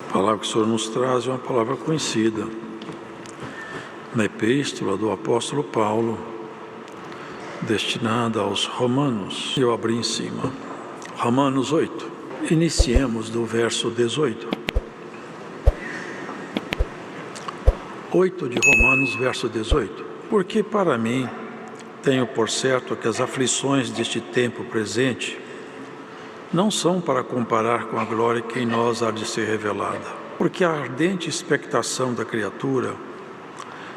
A palavra que o Senhor nos traz é uma palavra conhecida na epístola do apóstolo Paulo, destinada aos Romanos. Eu abri em cima, Romanos 8. Iniciemos do verso 18. 8 de Romanos, verso 18. Porque para mim, tenho por certo que as aflições deste tempo presente não são para comparar com a glória que em nós há de ser revelada. Porque a ardente expectação da criatura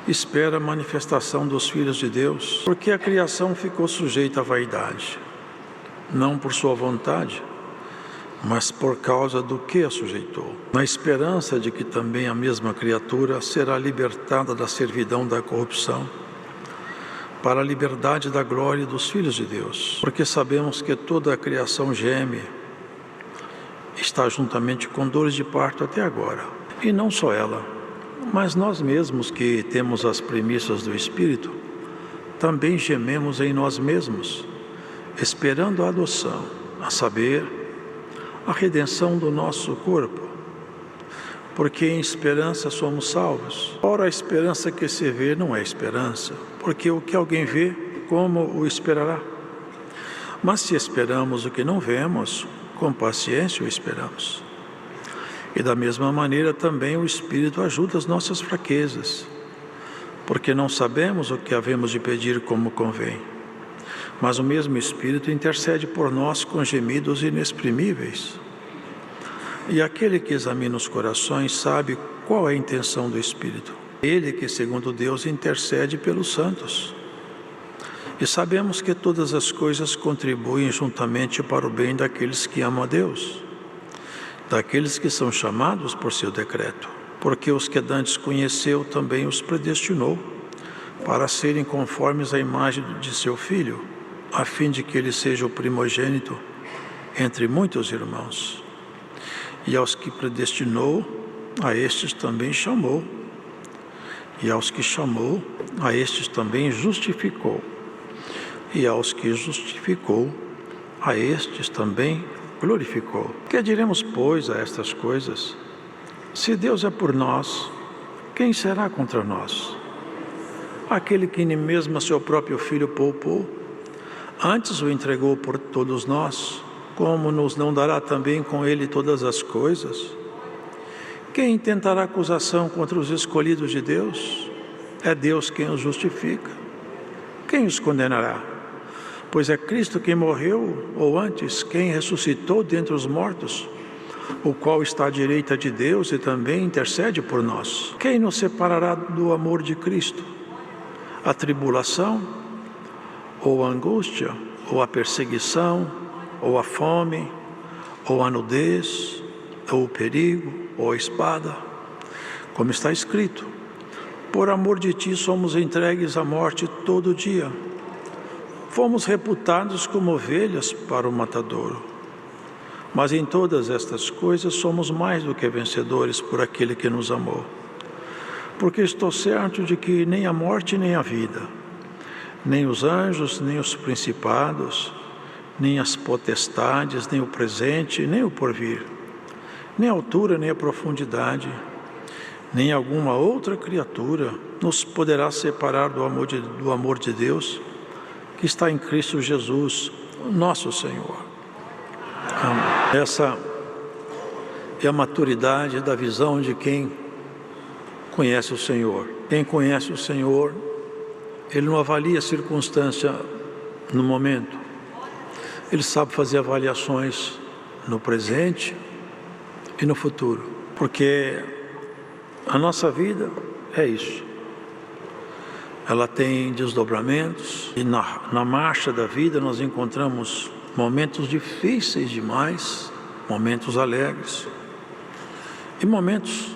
espera a manifestação dos filhos de Deus, porque a criação ficou sujeita à vaidade, não por sua vontade, mas por causa do que a sujeitou, na esperança de que também a mesma criatura será libertada da servidão da corrupção, para a liberdade da glória dos filhos de Deus. Porque sabemos que toda a criação geme, está juntamente com dores de parto até agora. E não só ela, mas nós mesmos que temos as premissas do Espírito, também gememos em nós mesmos, esperando a adoção, a saber, a redenção do nosso corpo. Porque em esperança somos salvos. Ora, a esperança que se vê não é esperança, porque o que alguém vê, como o esperará? Mas se esperamos o que não vemos, com paciência o esperamos. E da mesma maneira também o Espírito ajuda as nossas fraquezas, porque não sabemos o que havemos de pedir como convém. Mas o mesmo Espírito intercede por nós com gemidos inexprimíveis. E aquele que examina os corações sabe qual é a intenção do Espírito. Ele que, segundo Deus, intercede pelos santos. E sabemos que todas as coisas contribuem juntamente para o bem daqueles que amam a Deus, daqueles que são chamados por seu decreto. Porque os que dantes conheceu também os predestinou, para serem conformes à imagem de seu Filho, a fim de que ele seja o primogênito entre muitos irmãos. E aos que predestinou, a estes também chamou. E aos que chamou, a estes também justificou. E aos que justificou, a estes também glorificou. Que diremos, pois, a estas coisas? Se Deus é por nós, quem será contra nós? Aquele que nem mesmo a seu próprio Filho poupou, antes o entregou por todos nós, como nos não dará também com ele todas as coisas? Quem intentará acusação contra os escolhidos de Deus? É Deus quem os justifica. Quem os condenará? Pois é Cristo quem morreu, ou antes, quem ressuscitou dentre os mortos, o qual está à direita de Deus e também intercede por nós. Quem nos separará do amor de Cristo? A tribulação, ou a angústia, ou a perseguição, ou a fome, ou a nudez, ou o perigo, ou a espada. Como está escrito, por amor de ti somos entregues à morte todo dia. Fomos reputados como ovelhas para o matadouro. Mas em todas estas coisas somos mais do que vencedores por aquele que nos amou. Porque estou certo de que nem a morte nem a vida, nem os anjos, nem os principados, nem as potestades, nem o presente, nem o porvir, nem a altura, nem a profundidade, nem alguma outra criatura nos poderá separar do amor de Deus, que está em Cristo Jesus, nosso Senhor. Amém. Essa é a maturidade da visão de quem conhece o Senhor. Quem conhece o Senhor, ele não avalia a circunstância no momento. Ele sabe fazer avaliações no presente e no futuro, porque a nossa vida é isso. Ela tem desdobramentos e na marcha da vida nós encontramos momentos difíceis demais, momentos alegres e momentos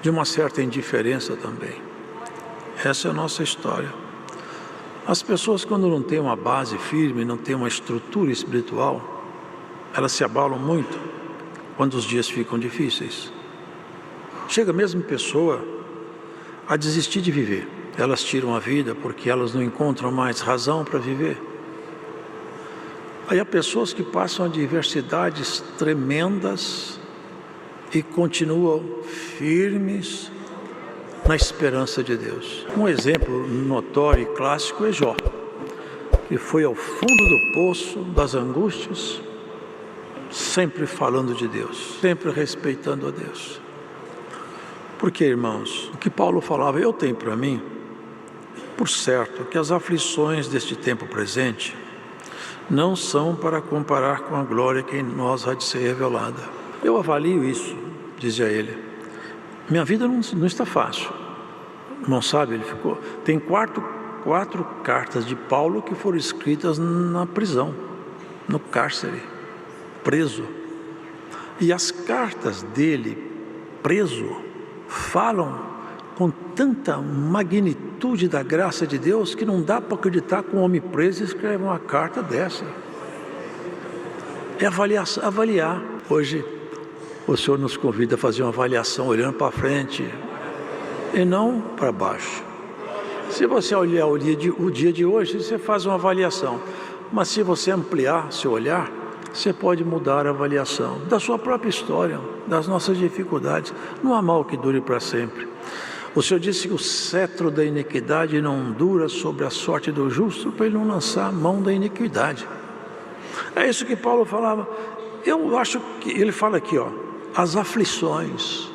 de uma certa indiferença também. Essa é a nossa história. As pessoas, quando não têm uma base firme, não têm uma estrutura espiritual, elas se abalam muito quando os dias ficam difíceis. Chega mesmo pessoa a desistir de viver. Elas tiram a vida porque elas não encontram mais razão para viver. Aí há pessoas que passam adversidades tremendas e continuam firmes na esperança de Deus. Um exemplo notório e clássico é Jó, que foi ao fundo do poço das angústias, sempre falando de Deus, sempre respeitando a Deus. Porque, irmãos, o que Paulo falava, eu tenho para mim, por certo, que as aflições deste tempo presente não são para comparar com a glória que em nós há de ser revelada. Eu avalio isso, dizia ele. Minha vida não está fácil. Não sabe, tem quatro cartas de Paulo que foram escritas na prisão, no cárcere, preso. E as cartas dele, preso, falam com tanta magnitude da graça de Deus que não dá para acreditar que um homem preso escreve uma carta dessa. É avaliar. Hoje o Senhor nos convida a fazer uma avaliação olhando para frente e não para baixo. Se você olhar o dia de hoje, você faz uma avaliação. Mas se você ampliar seu olhar, você pode mudar a avaliação da sua própria história, das nossas dificuldades. Não há mal que dure para sempre. O Senhor disse que o cetro da iniquidade não dura sobre a sorte do justo, para ele não lançar a mão da iniquidade. É isso que Paulo falava. Eu acho que ele fala aqui, as aflições.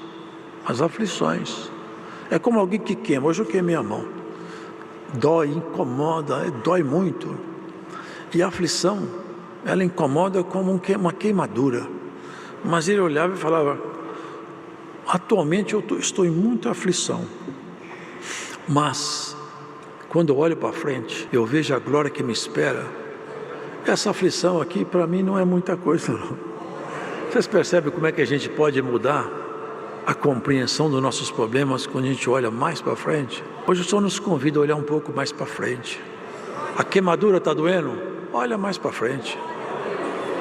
É como alguém que queima. Hoje eu queimei a mão. Dói, incomoda, dói muito. E a aflição, ela incomoda como uma queimadura. Mas ele olhava e falava, atualmente eu estou em muita aflição. Mas, quando eu olho para frente, eu vejo a glória que me espera. Essa aflição aqui, para mim, não é muita coisa, não. Vocês percebem como é que a gente pode mudar a compreensão dos nossos problemas quando a gente olha mais para frente? Hoje o Senhor nos convida a olhar um pouco mais para frente. A queimadura está doendo? Olha mais para frente.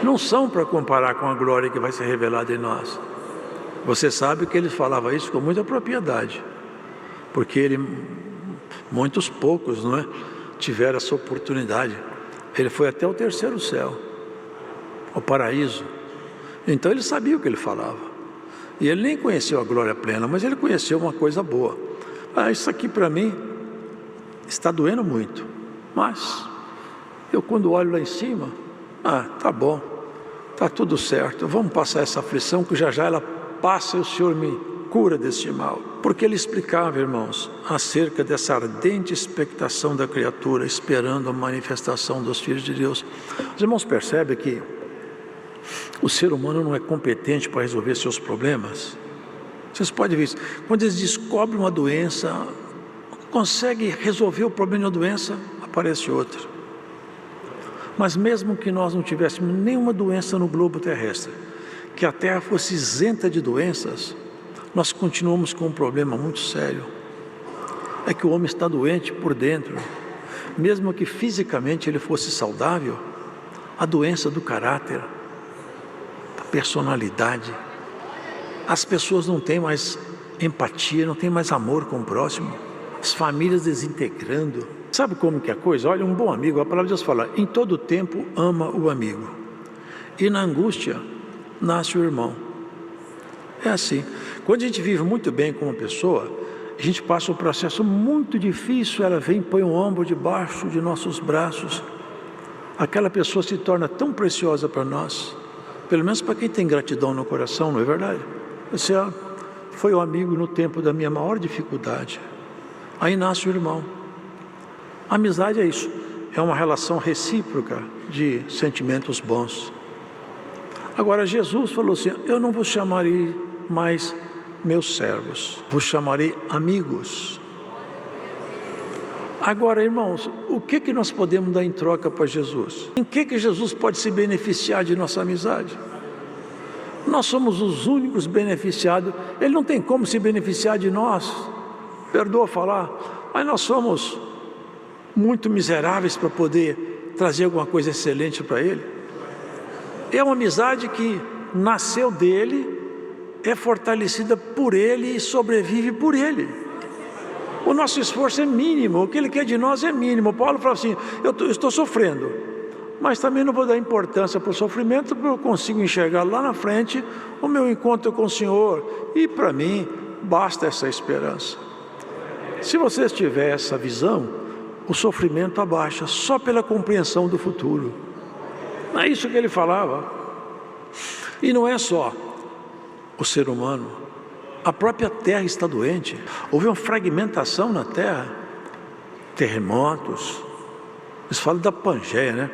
Não são para comparar com a glória que vai ser revelada em nós. Você sabe que ele falava isso com muita propriedade, porque muitos poucos, não é, tiveram essa oportunidade. Ele foi até o terceiro céu, o paraíso. Então ele sabia o que ele falava. E ele nem conheceu a glória plena, mas ele conheceu uma coisa boa. Isso aqui para mim está doendo muito, mas eu quando olho lá em cima, tá bom, tá tudo certo, vamos passar essa aflição que já ela passa e o Senhor me cura deste mal. Porque ele explicava, irmãos, acerca dessa ardente expectação da criatura, esperando a manifestação dos filhos de Deus. Os irmãos percebem que o ser humano não é competente para resolver seus problemas. Vocês podem ver isso. Quando eles descobrem uma doença, conseguem resolver o problema da doença, aparece outra. Mas mesmo que nós não tivéssemos nenhuma doença no globo terrestre, que a Terra fosse isenta de doenças, nós continuamos com um problema muito sério. É que o homem está doente por dentro. Mesmo que fisicamente ele fosse saudável, a doença do caráter, da personalidade, as pessoas não têm mais empatia, não têm mais amor com o próximo, as famílias desintegrando. Sabe como que é a coisa? Olha, um bom amigo, a palavra de Deus fala, em todo tempo ama o amigo, e na angústia nasce o irmão. É assim. Quando a gente vive muito bem com uma pessoa, a gente passa um processo muito difícil, ela vem e põe um ombro debaixo de nossos braços. Aquela pessoa se torna tão preciosa para nós, pelo menos para quem tem gratidão no coração, não é verdade? Você foi o amigo no tempo da minha maior dificuldade. Aí nasce o irmão. A amizade é isso, é uma relação recíproca de sentimentos bons. Agora Jesus falou assim, eu não vos chamarei mais meus servos, vos chamarei amigos. Agora, irmãos, o que nós podemos dar em troca para Jesus? Em que Jesus pode se beneficiar de nossa amizade? Nós somos os únicos beneficiados, Ele não tem como se beneficiar de nós, perdoa falar, mas nós somos muito miseráveis para poder trazer alguma coisa excelente para Ele. É uma amizade que nasceu dEle, é fortalecida por Ele e sobrevive por Ele. O nosso esforço é mínimo, o que Ele quer de nós é mínimo. Paulo fala assim, eu estou sofrendo, mas também não vou dar importância para o sofrimento, porque eu consigo enxergar lá na frente o meu encontro com o Senhor, e para mim basta essa esperança. Se você tiver essa visão, o sofrimento abaixa, só pela compreensão do futuro. É isso que ele falava. E não é só o ser humano, a própria terra está doente. Houve uma fragmentação na terra, terremotos. Eles falam da Pangeia, né?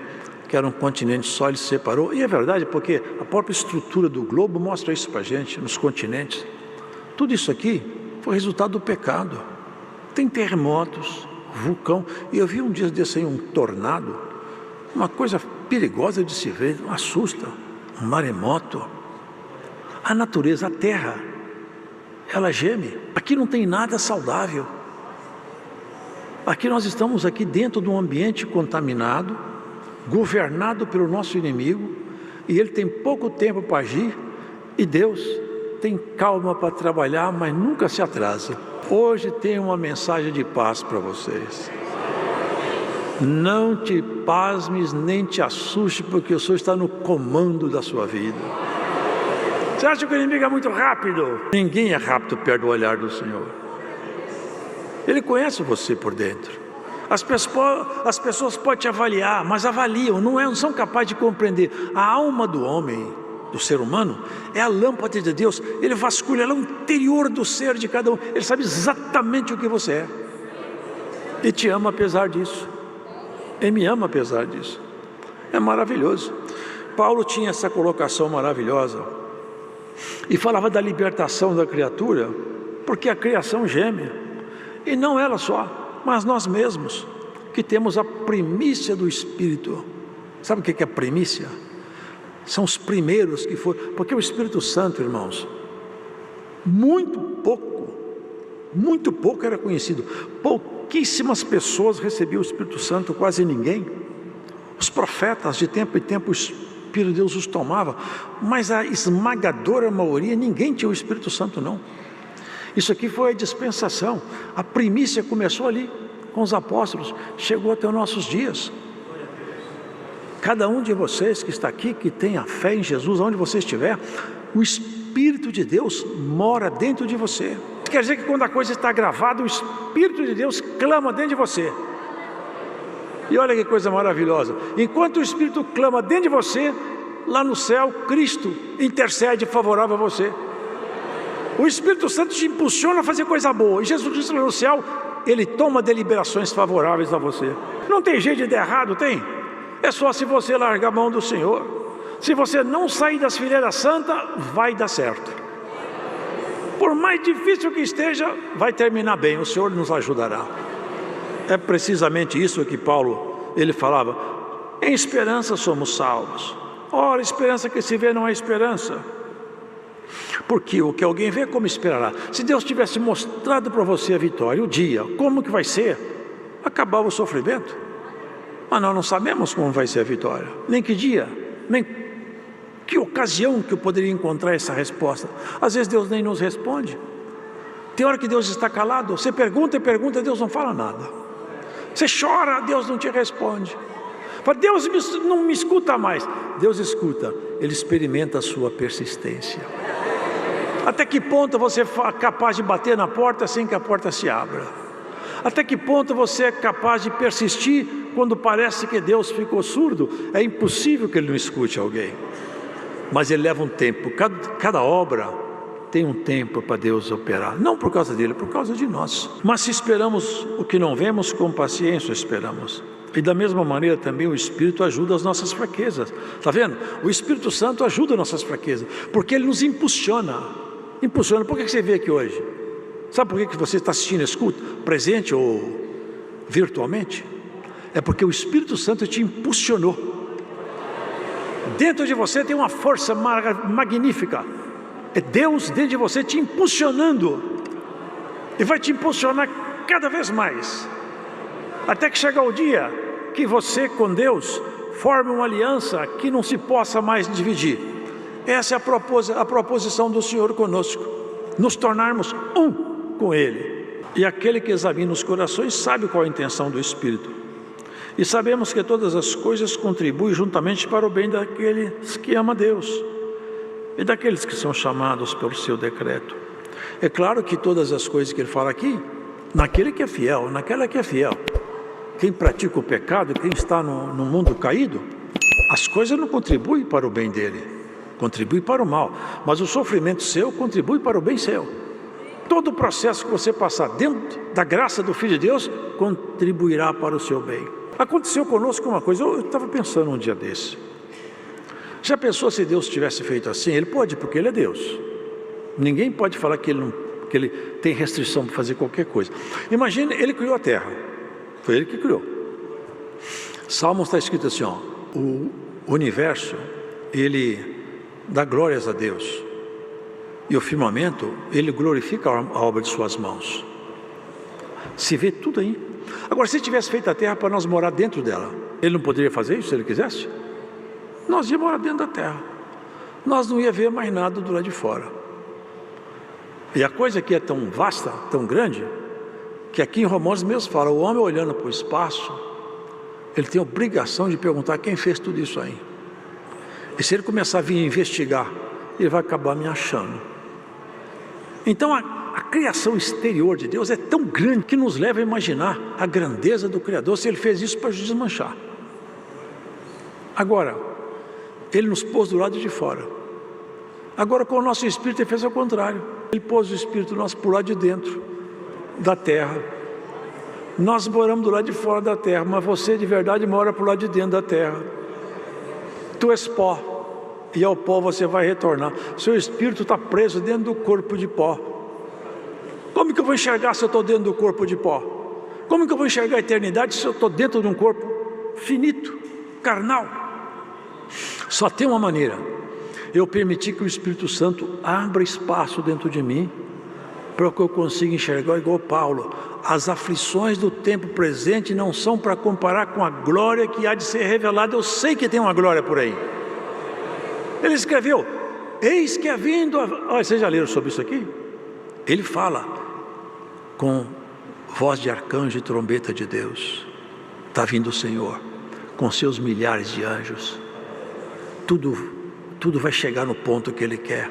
Que era um continente só, ele se separou. E é verdade, porque a própria estrutura do globo mostra isso para a gente, nos continentes. Tudo isso aqui foi resultado do pecado. Tem terremotos, vulcão. E eu vi um dia desse aí um tornado, uma coisa perigosa de se ver, assusta, um maremoto. A natureza, a terra, ela geme. Aqui não tem nada saudável. Aqui nós estamos aqui dentro de um ambiente contaminado, governado pelo nosso inimigo, e ele tem pouco tempo para agir, e Deus tem calma para trabalhar, mas nunca se atrasa. Hoje tem uma mensagem de paz para vocês. Não te pasmes nem te assuste, porque o Senhor está no comando da sua vida. Você acha que o inimigo é muito rápido? Ninguém é rápido perto do olhar do Senhor. Ele conhece você por dentro. As pessoas podem te avaliar, mas avaliam, não são capazes de compreender. A alma do homem, do ser humano, é a lâmpada de Deus. Ele vasculha ela, o interior do ser de cada um. Ele sabe exatamente o que você é. E te ama apesar disso. Ele me ama apesar disso. É maravilhoso. Paulo tinha essa colocação maravilhosa. E falava da libertação da criatura, porque a criação geme. E não ela só, mas nós mesmos, que temos a primícia do Espírito. Sabe o que é primícia? São os primeiros que foram, porque o Espírito Santo, irmãos, muito pouco era conhecido. Pouquíssimas pessoas recebiam o Espírito Santo, quase ninguém. Os profetas, de tempo em tempo, o Espírito de Deus os tomava, mas a esmagadora maioria, ninguém tinha o Espírito Santo, não. Isso aqui foi a dispensação. A primícia começou ali, com os apóstolos, chegou até os nossos dias. Cada um de vocês que está aqui, que tem a fé em Jesus, onde você estiver, o Espírito de Deus mora dentro de você. Quer dizer que quando a coisa está gravada, o Espírito de Deus clama dentro de você. E olha que coisa maravilhosa. Enquanto o Espírito clama dentro de você, lá no céu, Cristo intercede favorável a você. O Espírito Santo te impulsiona a fazer coisa boa. E Jesus Cristo lá no céu, Ele toma deliberações favoráveis a você. Não tem jeito de dar errado, tem? É só se você largar a mão do Senhor. Se você não sair das fileiras santas, vai dar certo. Por mais difícil que esteja, vai terminar bem. O Senhor nos ajudará. É precisamente isso que Paulo, ele falava. Em esperança somos salvos. Ora, esperança que se vê não é esperança. Porque o que alguém vê, como esperará? Se Deus tivesse mostrado para você a vitória, o dia, como que vai ser, acabava o sofrimento. Mas nós não sabemos como vai ser a vitória, nem que dia, nem que ocasião que eu poderia encontrar essa resposta. Às vezes Deus nem nos responde. Tem hora que Deus está calado, você pergunta e pergunta, Deus não fala nada. Você chora, Deus não te responde. Fala, Deus não me escuta mais. Deus escuta, Ele experimenta a sua persistência. Até que ponto você é capaz de bater na porta sem que a porta se abra? Até que ponto você é capaz de persistir quando parece que Deus ficou surdo? É impossível que Ele não escute alguém. Mas Ele leva um tempo. Cada obra tem um tempo para Deus operar. Não por causa dele, por causa de nós. Mas se esperamos o que não vemos, com paciência esperamos. E da mesma maneira também o Espírito ajuda as nossas fraquezas. Está vendo? O Espírito Santo ajuda as nossas fraquezas, porque Ele nos impulsiona. Impulsiona. Por que você veio aqui hoje? Sabe por que você está assistindo, escuta, presente ou virtualmente? É porque o Espírito Santo te impulsionou. Dentro de você tem uma força magnífica. É Deus dentro de você te impulsionando. E vai te impulsionar cada vez mais. Até que chegar o dia que você com Deus forme uma aliança que não se possa mais dividir. Essa é a proposição do Senhor conosco. Nos tornarmos um com Ele. E aquele que examina os corações sabe qual é a intenção do Espírito. E sabemos que todas as coisas contribuem juntamente para o bem daqueles que amam a Deus e daqueles que são chamados pelo seu decreto. É claro que todas as coisas que ele fala aqui, naquele que é fiel, naquela que é fiel, quem pratica o pecado, quem está no mundo caído, as coisas não contribuem para o bem dele, contribuem para o mal, mas o sofrimento seu contribui para o bem seu. Todo o processo que você passar dentro da graça do Filho de Deus contribuirá para o seu bem. Aconteceu conosco uma coisa, eu estava pensando um dia desse. Já pensou se Deus tivesse feito assim? Ele pode, porque Ele é Deus. Ninguém pode falar que Ele tem restrição para fazer qualquer coisa. Imagine, Ele criou a terra. Foi Ele que criou. Salmos está escrito assim, ó, o universo, Ele dá glórias a Deus. E o firmamento, Ele glorifica a obra de suas mãos. Se vê tudo aí. Agora, se tivesse feito a terra para nós morar dentro dela, Ele não poderia fazer isso se Ele quisesse? Nós íamos morar dentro da terra. Nós não ia ver mais nada do lado de fora. E a coisa aqui é tão vasta, tão grande, que aqui em Romanos mesmo fala, o homem olhando para o espaço, ele tem a obrigação de perguntar quem fez tudo isso aí. E se ele começar a vir investigar, ele vai acabar me achando. Então a criação exterior de Deus é tão grande que nos leva a imaginar a grandeza do Criador, se Ele fez isso para desmanchar. Agora, Ele nos pôs do lado de fora. Agora com o nosso espírito Ele fez ao contrário. Ele pôs o espírito nosso por lá de dentro da terra. Nós moramos do lado de fora da terra, mas você de verdade mora por lá de dentro da terra. Tu és pó, e ao pó você vai retornar. Seu espírito está preso dentro do corpo de pó. Como que eu vou enxergar se eu estou dentro do corpo de pó? Como que eu vou enxergar a eternidade se eu estou dentro de um corpo finito, carnal? Só tem uma maneira: eu permitir que o Espírito Santo abra espaço dentro de mim, para que eu consiga enxergar igual Paulo. As aflições do tempo presente não são para comparar com a glória que há de ser revelada. Eu sei que tem uma glória por aí. Ele escreveu, eis que é vindo olha, vocês já leram sobre isso aqui? Ele fala com voz de arcanjo e trombeta de Deus. Está vindo o Senhor com seus milhares de anjos. Tudo vai chegar no ponto que Ele quer.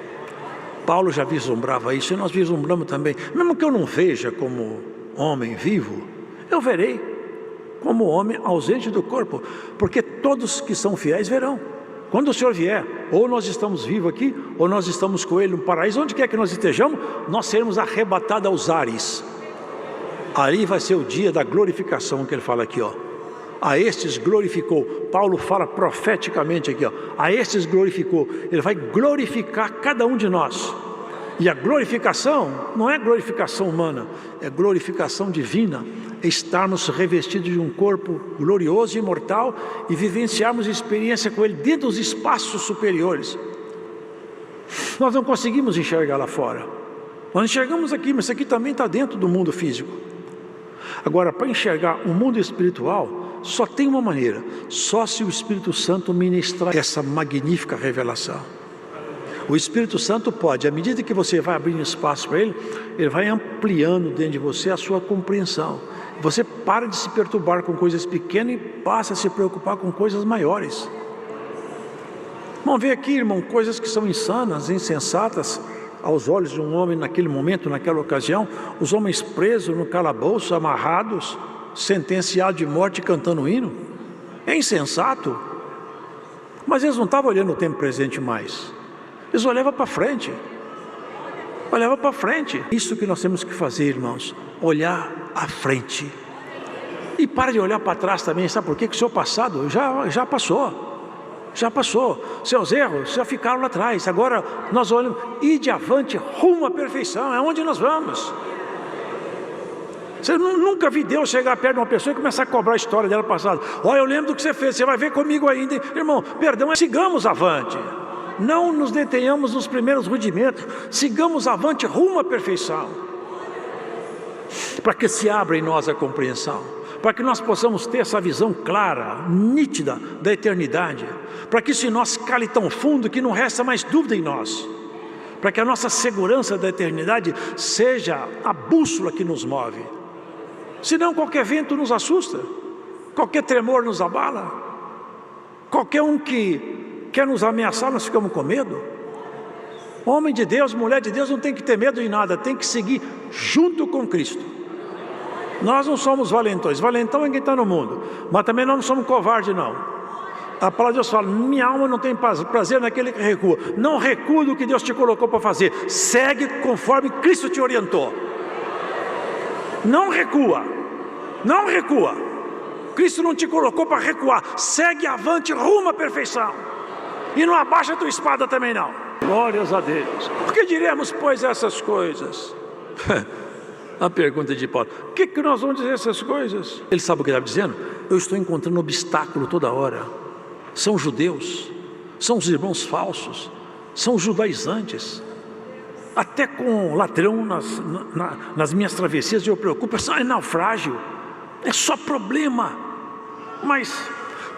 Paulo já vislumbrava isso e nós vislumbramos também. Mesmo que eu não veja como homem vivo, eu verei como homem ausente do corpo, porque todos que são fiéis verão. Quando o Senhor vier, ou nós estamos vivos aqui, ou nós estamos com Ele no paraíso, onde quer que nós estejamos, nós seremos arrebatados aos ares. Ali vai ser o dia da glorificação que ele fala aqui, ó. A estes glorificou. Paulo fala profeticamente aqui, ó. A estes glorificou. Ele vai glorificar cada um de nós. E a glorificação não é glorificação humana, é glorificação divina. É estarmos revestidos de um corpo glorioso e imortal e vivenciarmos experiência com Ele dentro dos espaços superiores. Nós não conseguimos enxergar lá fora. Nós enxergamos aqui, mas isso aqui também está dentro do mundo físico. Agora, para enxergar o mundo espiritual, só tem uma maneira: só se o Espírito Santo ministrar essa magnífica revelação. O Espírito Santo pode, à medida que você vai abrindo espaço para Ele, Ele vai ampliando dentro de você a sua compreensão. Você para de se perturbar com coisas pequenas e passa a se preocupar com coisas maiores. Vamos ver aqui, irmão, coisas que são insanas, insensatas aos olhos de um homem naquele momento, naquela ocasião. Os homens presos no calabouço, amarrados, sentenciados de morte, cantando hino. É insensato. Mas eles não estavam olhando o tempo presente mais. Eles olhavam para frente. Olhavam para frente. Isso que nós temos que fazer, irmãos: olhar à frente. E para de olhar para trás também. Sabe por quê? Que o seu passado já passou. Já passou. Seus erros já ficaram lá atrás. Agora nós olhamos, ide avante, rumo à perfeição. É onde nós vamos. Você nunca viu Deus chegar perto de uma pessoa e começar a cobrar a história dela passada. Olha, eu lembro do que você fez, você vai ver comigo ainda. Irmão, perdão, sigamos avante. Não nos detenhamos nos primeiros rudimentos. Sigamos avante, rumo à perfeição. Para que se abra em nós a compreensão. Para que nós possamos ter essa visão clara, nítida da eternidade. Para que isso em nós cale tão fundo que não resta mais dúvida em nós. Para que a nossa segurança da eternidade seja a bússola que nos move. Senão qualquer vento nos assusta. Qualquer tremor nos abala. Qualquer um que quer nos ameaçar, nós ficamos com medo. Homem de Deus, mulher de Deus, não tem que ter medo de nada, tem que seguir junto com Cristo. Nós não somos valentões, valentão é quem está no mundo, mas também nós não somos covardes não. A palavra de Deus fala, minha alma não tem prazer naquele que recua. Não recua do que Deus te colocou para fazer, segue conforme Cristo te orientou. Não recua, não recua. Cristo não te colocou para recuar, segue avante, rumo à perfeição. E não abaixa a tua espada também não. Glórias a Deus. Por que diremos, pois, essas coisas? A pergunta de Paulo, o que nós vamos dizer essas coisas? Ele sabe o que ele estava dizendo? Eu estou encontrando obstáculo toda hora. São judeus, são os irmãos falsos, são os judaizantes. Até com ladrão nas minhas travessias eu preocupo, é naufrágio, é só problema. Mas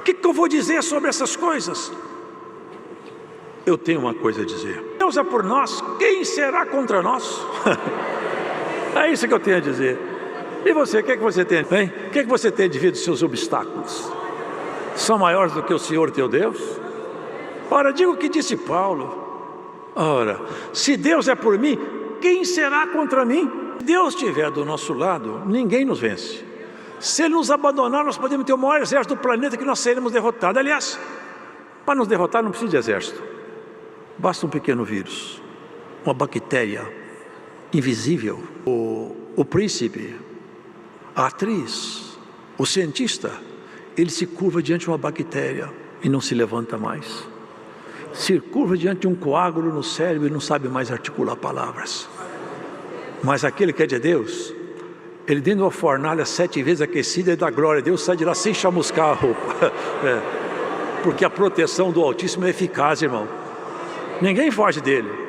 o que eu vou dizer sobre essas coisas? Eu tenho uma coisa a dizer. Deus é por nós, quem será contra nós? É isso que eu tenho a dizer. E você, o que você tem? Hein? O que você tem devido aos seus obstáculos? São maiores do que o Senhor teu Deus? Ora, diga o que disse Paulo. Ora, se Deus é por mim, quem será contra mim? Se Deus estiver do nosso lado, ninguém nos vence. Se Ele nos abandonar, nós podemos ter o maior exército do planeta que nós seremos derrotados. Aliás, para nos derrotar não precisa de exército. Basta um pequeno vírus, uma bactéria invisível. O príncipe, a atriz, o cientista, ele se curva diante de uma bactéria e não se levanta mais. Se curva diante de um coágulo no cérebro e não sabe mais articular palavras. Mas aquele que é de Deus, ele dentro de uma fornalha 7 vezes aquecida e dá glória a Deus, sai de lá sem chamuscar a roupa. Porque a proteção do Altíssimo é eficaz, irmão. Ninguém foge dele.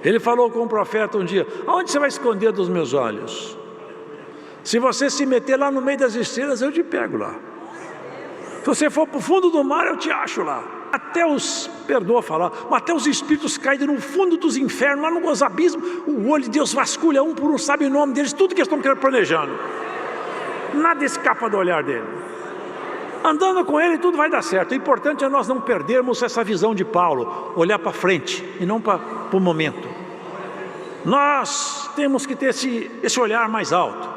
Ele falou com o profeta um dia, aonde você vai esconder dos meus olhos? Se você se meter lá no meio das estrelas, eu te pego lá. Se você for para o fundo do mar, eu te acho lá. Até os, perdoa falar, mas até os espíritos caídos no fundo dos infernos, lá nos abismos, o olho de Deus vasculha um por um, sabe o nome deles, tudo que eles estão planejando. Nada escapa do olhar dele. Andando com ele, tudo vai dar certo. O importante é nós não perdermos essa visão de Paulo, olhar para frente e não para o momento. Nós temos que ter esse olhar mais alto.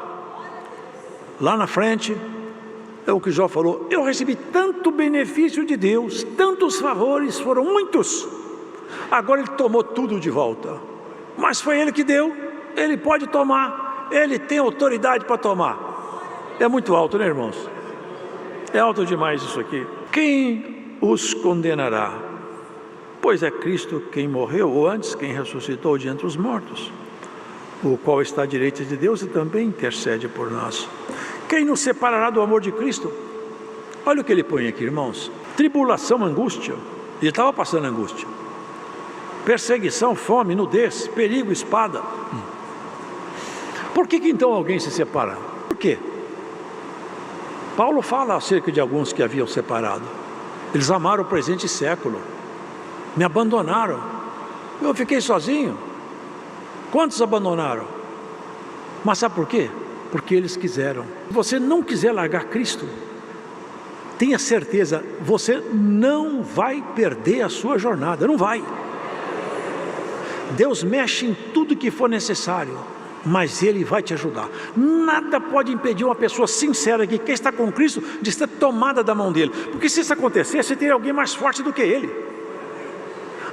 Lá na frente, é o que Jó falou, eu recebi tanto benefício de Deus, tantos favores, foram muitos. Agora ele tomou tudo de volta. Mas foi ele que deu, ele pode tomar, ele tem autoridade para tomar. É muito alto, né, irmãos? É alto demais isso aqui. Quem os condenará? Pois é Cristo quem morreu, ou antes, quem ressuscitou de entre os mortos, o qual está à direita de Deus e também intercede por nós. Quem nos separará do amor de Cristo? Olha o que ele põe aqui, irmãos. Tribulação, angústia. Ele estava passando angústia. Perseguição, fome, nudez, perigo, espada. Por que então alguém se separa? Por quê? Paulo fala acerca de alguns que haviam separado. Eles amaram o presente século. Me abandonaram. Eu fiquei sozinho. Quantos abandonaram? Mas sabe por quê? Porque eles quiseram. Se você não quiser largar Cristo, tenha certeza, você não vai perder a sua jornada, não vai. Deus mexe em tudo que for necessário, mas Ele vai te ajudar. Nada pode impedir uma pessoa sincera que quer estar com Cristo de ser tomada da mão dele, porque se isso acontecer, você tem alguém mais forte do que ele.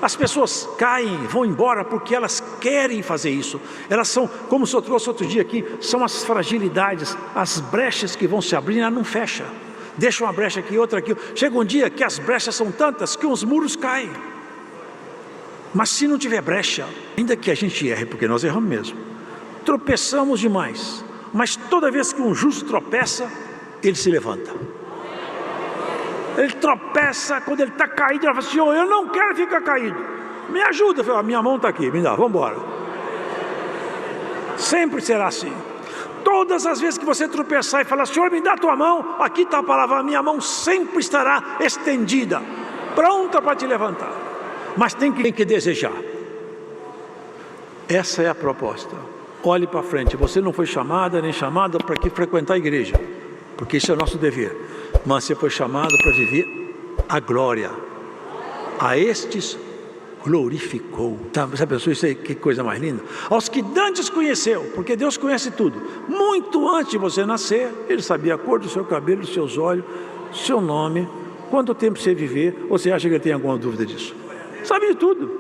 As pessoas caem, vão embora porque elas querem fazer isso. Elas são, como o senhor trouxe outro dia aqui, são as fragilidades, as brechas que vão se abrir e ela não fecha. Deixa uma brecha aqui, outra aqui. Chega um dia que as brechas são tantas que os muros caem. Mas se não tiver brecha, ainda que a gente erre, porque nós erramos mesmo, tropeçamos demais, mas toda vez que um justo tropeça, ele se levanta. Ele tropeça, quando ele está caído, ele fala assim, Senhor, eu não quero ficar caído, me ajuda. Eu falo, minha mão está aqui, me dá, vamos embora. Sempre será assim. Todas as vezes que você tropeçar e falar, Senhor, me dá a tua mão, aqui está a palavra, a minha mão sempre estará estendida, pronta para te levantar. Mas tem que desejar. Essa é a proposta. Olhe para frente, você não foi chamada nem chamada para que frequentar a igreja. porque isso é o nosso dever. Mas você foi chamado para viver a glória. A estes glorificou. Sabe a pessoa, isso aí, que coisa mais linda? Aos que dantes conheceu, porque Deus conhece tudo. Muito antes de você nascer, Ele sabia a cor do seu cabelo, dos seus olhos, seu nome, quanto tempo você viver. Ou você acha que Ele tem alguma dúvida disso? Sabe de tudo.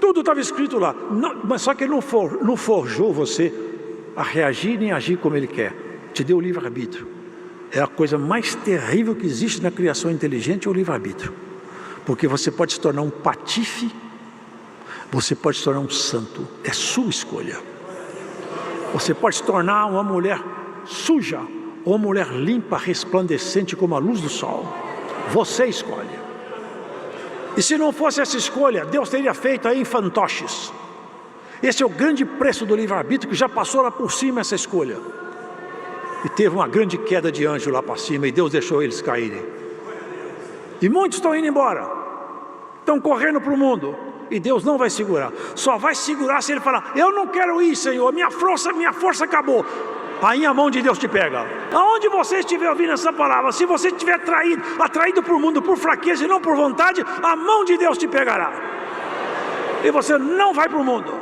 Tudo estava escrito lá. Não, mas só que Ele não forjou você a reagir nem agir como Ele quer. Te deu o livre-arbítrio. É a coisa mais terrível que existe na criação inteligente, é o livre-arbítrio. Porque você pode se tornar um patife, você pode se tornar um santo. É sua escolha. Você pode se tornar uma mulher suja, ou uma mulher limpa, resplandecente como a luz do sol. Você escolhe. E se não fosse essa escolha, Deus teria feito aí em fantoches. Esse é o grande preço do livre-arbítrio, que já passou lá por cima essa escolha. E teve uma grande queda de anjo lá para cima, e Deus deixou eles caírem. E muitos estão indo embora, estão correndo para o mundo, e Deus não vai segurar. Só vai segurar se Ele falar: eu não quero ir, Senhor, minha força acabou. Aí a mão de Deus te pega. Aonde você estiver ouvindo essa palavra, se você estiver atraído para o mundo por fraqueza e não por vontade, a mão de Deus te pegará. E você não vai para o mundo.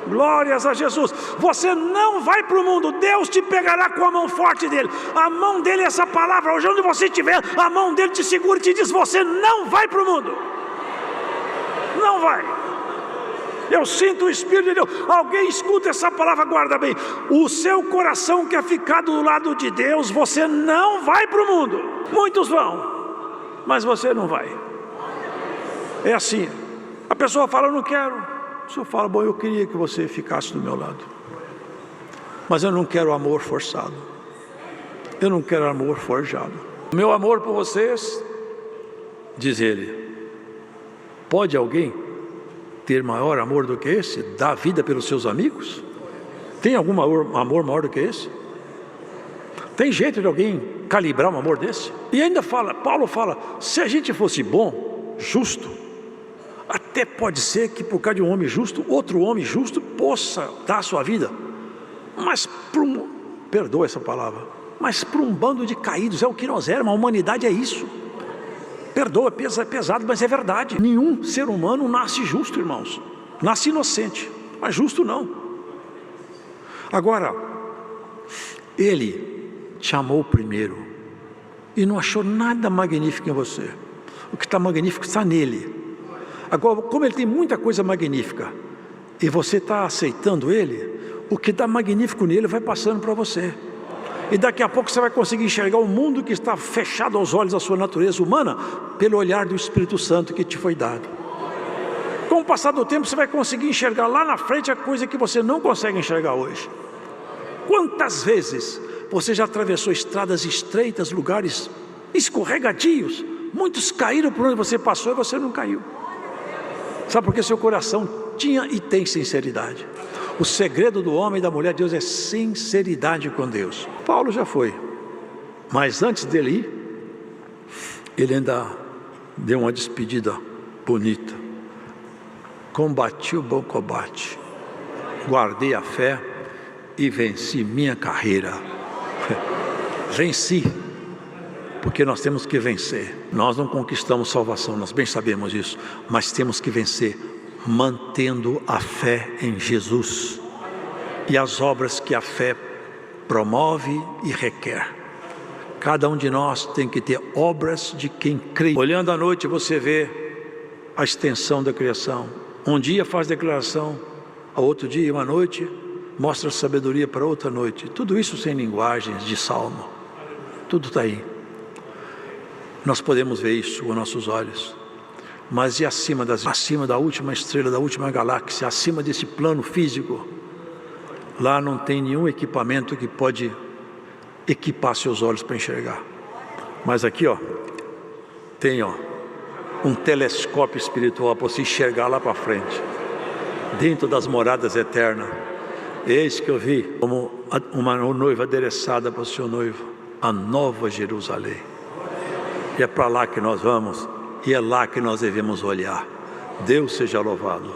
Glórias a Jesus. Você não vai para o mundo. Deus te pegará com a mão forte dele. A mão dele é essa palavra. Hoje onde você estiver, a mão dele te segura e te diz: você não vai para o mundo. Não vai. Eu sinto o Espírito de Deus. Alguém escuta essa palavra, guarda bem. O seu coração quer ficar do lado de Deus, você não vai para o mundo. Muitos vão, mas você não vai. É assim. A pessoa fala: eu não quero. O senhor fala: bom, eu queria que você ficasse do meu lado, mas eu não quero amor forçado, eu não quero amor forjado. O meu amor por vocês, diz ele, pode alguém ter maior amor do que esse? Dar vida pelos seus amigos? Tem algum amor maior do que esse? Tem jeito de alguém calibrar um amor desse? E ainda fala, Paulo fala: se a gente fosse bom, justo, até pode ser que por causa de um homem justo, outro homem justo possa dar a sua vida. Mas perdoa essa palavra, mas para um bando de caídos é o que nós éramos. A humanidade é isso. Perdoa, é pesado, mas é verdade. Nenhum ser humano nasce justo, irmãos. Nasce inocente, mas justo não. Agora, Ele te amou primeiro e não achou nada magnífico em você. O que está magnífico está nele. Agora, como Ele tem muita coisa magnífica e você está aceitando Ele, o que está magnífico nele vai passando para você. E daqui a pouco você vai conseguir enxergar o mundo que está fechado aos olhos da sua natureza humana pelo olhar do Espírito Santo que te foi dado. Com o passar do tempo você vai conseguir enxergar lá na frente a coisa que você não consegue enxergar hoje. Quantas vezes você já atravessou estradas estreitas, lugares escorregadios, muitos caíram por onde você passou e você não caiu. Sabe por que seu coração tinha e tem sinceridade? O segredo do homem e da mulher de Deus é sinceridade com Deus. Paulo já foi, mas antes dele ir, ele ainda deu uma despedida bonita. Combati o bom combate, guardei a fé e venci minha carreira. Venci, porque nós temos que vencer. Nós não conquistamos salvação, nós bem sabemos isso, mas temos que vencer mantendo a fé em Jesus e as obras que a fé promove e requer. Cada um de nós tem que ter obras de quem crê. Olhando à noite você vê a extensão da criação. Um dia faz declaração, a outro dia, uma noite, mostra sabedoria para outra noite. Tudo isso sem linguagens de salmo. Tudo está aí. Nós podemos ver isso com nossos olhos. Mas e acima da última estrela, da última galáxia, acima desse plano físico, lá não tem nenhum equipamento que pode equipar seus olhos para enxergar. Mas aqui, tem um telescópio espiritual para você enxergar lá para frente, dentro das moradas eternas. Eis que eu vi como uma noiva adereçada para o seu noivo, a nova Jerusalém. E é para lá que nós vamos, e é lá que nós devemos olhar. Deus seja louvado.